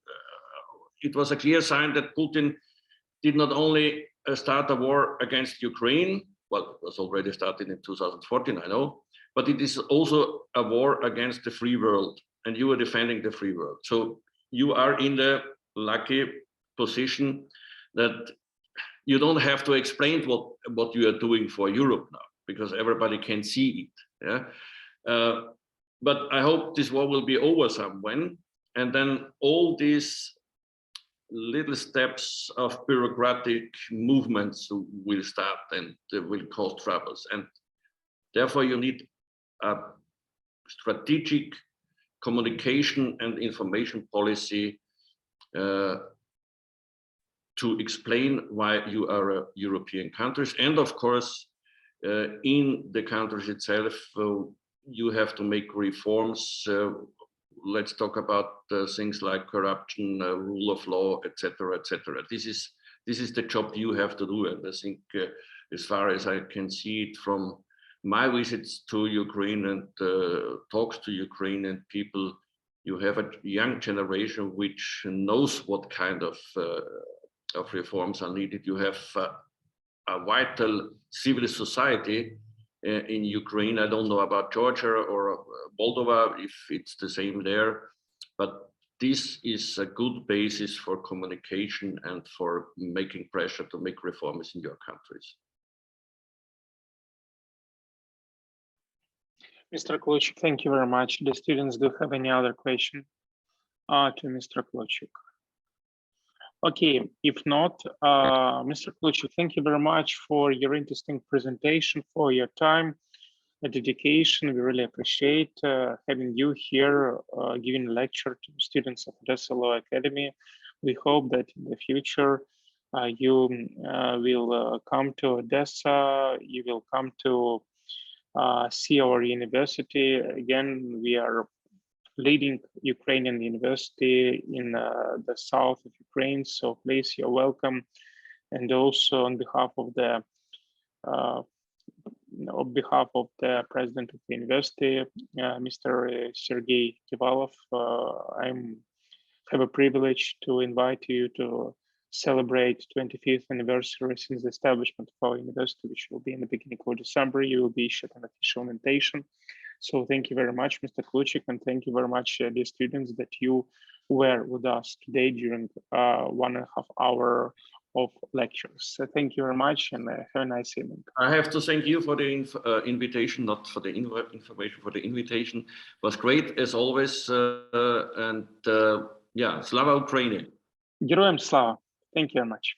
it was a clear sign that Putin did not only start a war against Ukraine, well, it was already started in 2014, I know, but it is also a war against the free world, and you are defending the free world. So you are in the lucky position that you don't have to explain what you are doing for Europe now, because everybody can see it. Yeah? But I hope this war will be over somewhen, and then all these little steps of bureaucratic movements will start and will cause troubles. And therefore you need a strategic communication and information policy to explain why you are European countries. And of course, in the countries itself, you have to make reforms. Let's talk about things like corruption, rule of law, etc., etc. This is the job you have to do, and I think, as far as I can see it from my visits to Ukraine and talks to Ukrainian people, you have a young generation which knows what kind of reforms are needed. You have a vital civil society in Ukraine. I don't know about Georgia or Moldova, if it's the same there, but this is a good basis for communication and for making pressure to make reforms in your countries. Mr. Kloucek, thank you very much. The students do have any other question to Mr. Kloucek? Okay, if not, Mr. Kloucek, thank you very much for your interesting presentation, for your time. dedication. We really appreciate having you here giving a lecture to students of Odessa Law Academy. We hope that in the future you will come to Odessa, you will come to see our university. Again, we are leading Ukrainian university in the south of Ukraine, so please, you're welcome. And also on behalf of the president of the university, Mr. Sergey Kivalov, I have a privilege to invite you to celebrate 25th anniversary since the establishment of our university, which will be in the beginning of December. You will be issued an official invitation. So thank you very much, Mr. Kloucek, and thank you very much, dear students, that you were with us today during 1.5 hours of lectures. So thank you very much, and have a nice evening. I have to thank you for the invitation, not for the information, for the invitation. It was great as always, and yeah, Slava Ukraini. Героям слава. Thank you very much.